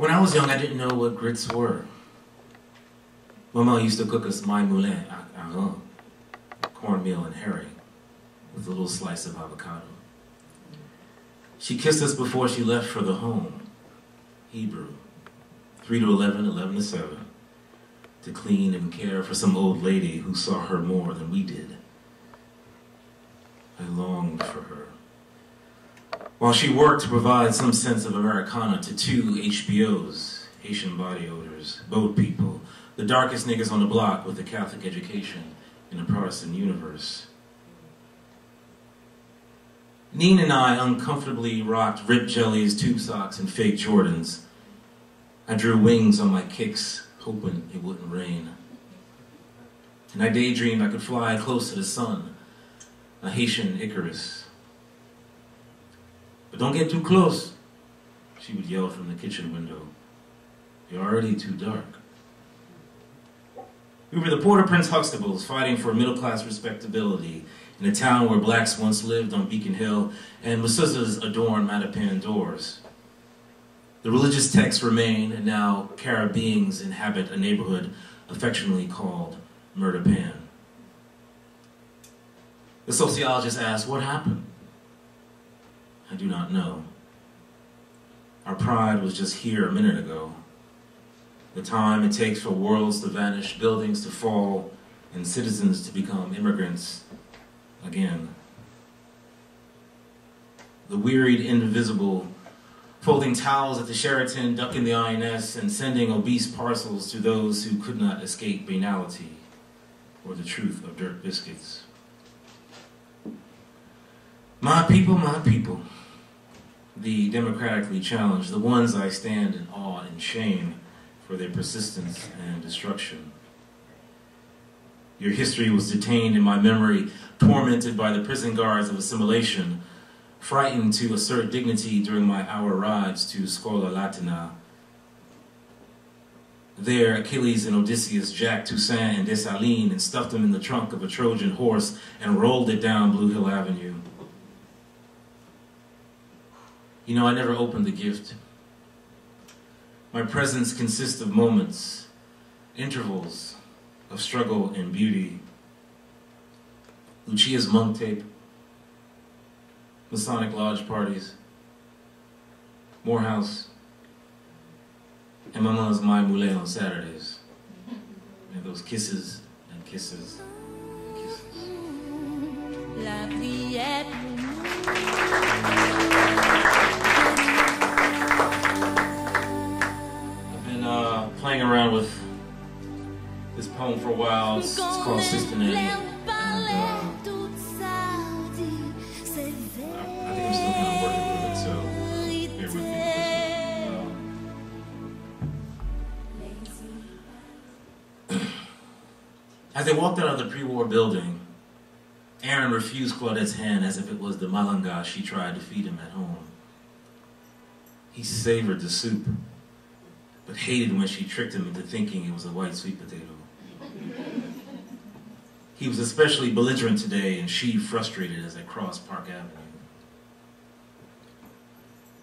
When I was young, I didn't know what grits were. Mama used to cook us my moulin, cornmeal and herring, with a little slice of avocado. She kissed us before she left for the home, Hebrew, 3 to 11, 11 to 7, to clean and care for some old lady who saw her more than we did. I longed for her. While she worked to provide some sense of Americana to 2 HBOs, Haitian body odors, boat people, the darkest niggas on the block with a Catholic education in a Protestant universe. Neen and I uncomfortably rocked ripped jellies, tube socks, and fake Jordans. I drew wings on my kicks, hoping it wouldn't rain. And I daydreamed I could fly close to the sun, a Haitian Icarus. But don't get too close, she would yell from the kitchen window. You're already too dark. We were the Port-au-Prince Huxtables fighting for middle-class respectability in a town where blacks once lived on Beacon Hill and mezuzahs adorn Mattapan doors. The religious texts remain, and now Caribbeans inhabit a neighborhood affectionately called Murder Pan. The sociologist asked, what happened? I do not know. Our pride was just here a minute ago. The time it takes for worlds to vanish, buildings to fall, and citizens to become immigrants again. The wearied indivisible, folding towels at the Sheraton, ducking the INS, and sending obese parcels to those who could not escape banality or the truth of dirt biscuits. My people, the democratically challenged, the ones I stand in awe and shame for their persistence and destruction. Your history was detained in my memory, tormented by the prison guards of assimilation, frightened to assert dignity during my hour rides to Scola Latina. There, Achilles and Odysseus jacked Toussaint and Dessalines and stuffed them in the trunk of a Trojan horse and rolled it down Blue Hill Avenue. You know, I never opened the gift. My presence consists of moments, intervals of struggle and beauty. Lucia's monk tape, Masonic Lodge parties, Morehouse, and Mama's My Moulin on Saturdays. And those kisses and kisses and kisses. La playing around with this poem for a while. It's called Sister Nanny. And I think I'm still kind of working with it, so bear with me. As they walked out of the pre-war building, Aaron refused Claudette's hand as if it was the malanga she tried to feed him at home. He savored the soup, but hated when she tricked him into thinking it was a white sweet potato. He was especially belligerent today, and she frustrated as they crossed Park Avenue.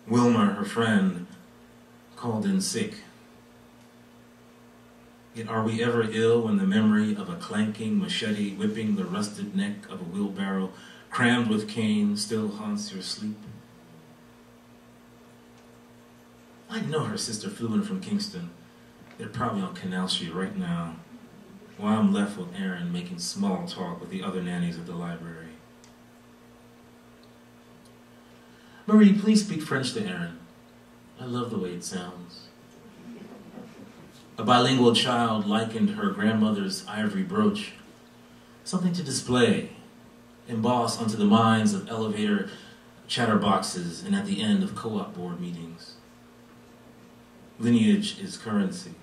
Wilma, her friend, called in sick. Yet are we ever ill when the memory of a clanking machete whipping the rusted neck of a wheelbarrow crammed with cane still haunts your sleep? I know her sister flew in from Kingston. They're probably on Canal Street right now, while I'm left with Aaron making small talk with the other nannies at the library. Marie, please speak French to Aaron. I love the way it sounds. A bilingual child likened her grandmother's ivory brooch, something to display, emboss onto the minds of elevator chatterboxes and at the end of co-op board meetings. Lineage is currency.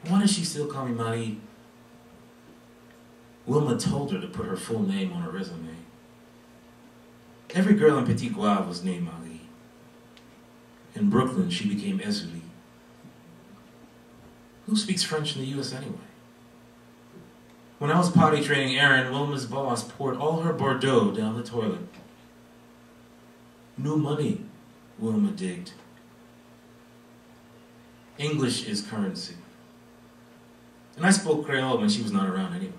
Why does she still call me Marie? Wilma told her to put her full name on her resume. Every girl in Petit Guave was named Marie. In Brooklyn, she became Ezuli. Who speaks French in the U.S. anyway? When I was potty training Aaron, Wilma's boss poured all her Bordeaux down the toilet. New money, Wilma digged. English is currency. And I spoke Creole when she was not around anyway.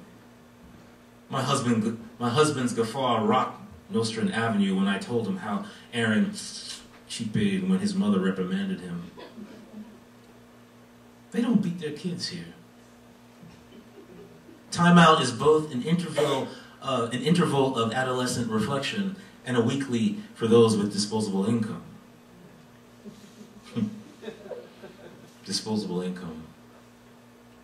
My husband's guffaw rocked Nostrand Avenue when I told him how Aaron cheaped when his mother reprimanded him. They don't beat their kids here. Timeout is both an interval of adolescent reflection and a weekly for those with disposable income. Disposable income.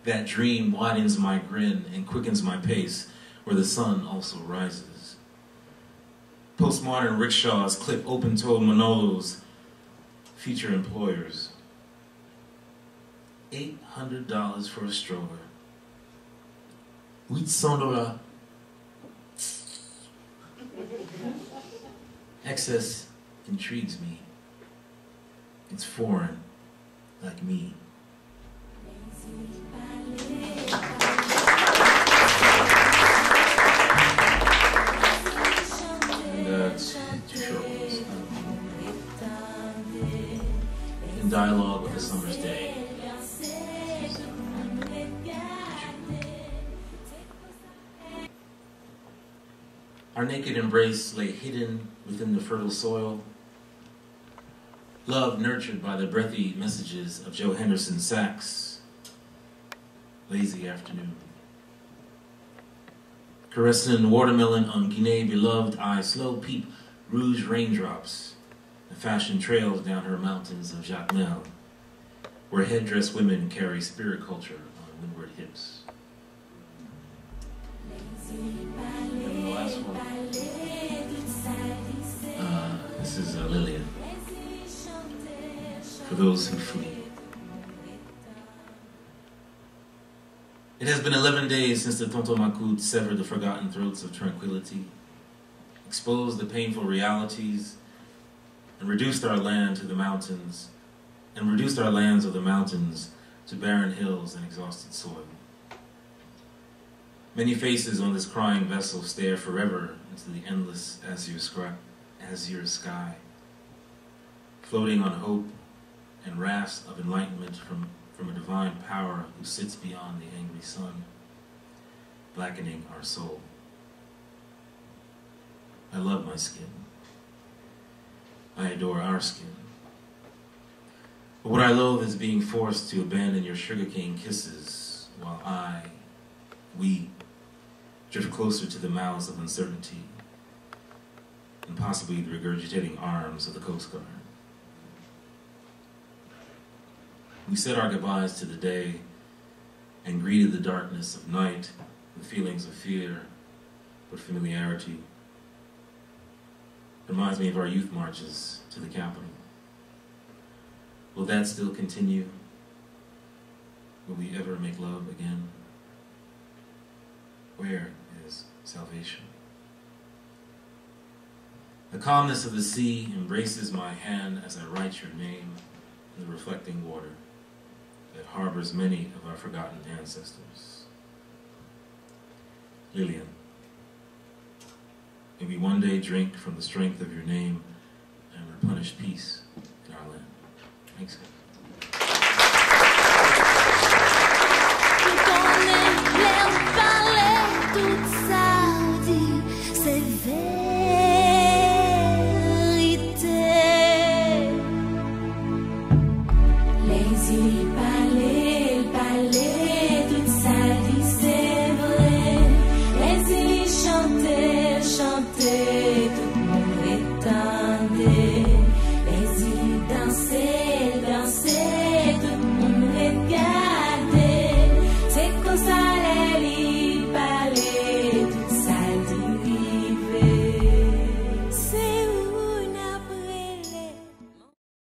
That dream widens my grin and quickens my pace, where the sun also rises. Postmodern rickshaws clip open-toed Manolos, feature employers. $800 for a stroller. $800. Excess intrigues me. It's foreign, like me. In dialogue with a summer's day. Our naked embrace lay hidden within the fertile soil. Love nurtured by the breathy messages of Joe Henderson sax. Lazy afternoon. Caressing watermelon on Guinea beloved, I slow peep rouge raindrops and fashion trails down her mountains of Jacmel, where headdress women carry spirit culture on windward hips. And the last one. This is Lillian. For those who flee. It has been 11 days since the Tonton Macoute severed the forgotten throats of tranquility, exposed the painful realities, and reduced our land to the mountains, and reduced our lands of the mountains to barren hills and exhausted soil. Many faces on this crying vessel stare forever into the endless azure sky, floating on hope and rafts of enlightenment from a divine power who sits beyond the angry sun, blackening our soul. I love my skin. I adore our skin. But what I loathe is being forced to abandon your sugarcane kisses while we drift closer to the mouths of uncertainty and possibly the regurgitating arms of the Coast Guard. We said our goodbyes to the day and greeted the darkness of night with feelings of fear, but familiarity. It reminds me of our youth marches to the Capitol. Will that still continue? Will we ever make love again? Where is salvation? The calmness of the sea embraces my hand as I write your name in the reflecting water that harbors many of our forgotten ancestors. Lillian, may we one day drink from the strength of your name and replenish peace in our land. Thanks, God.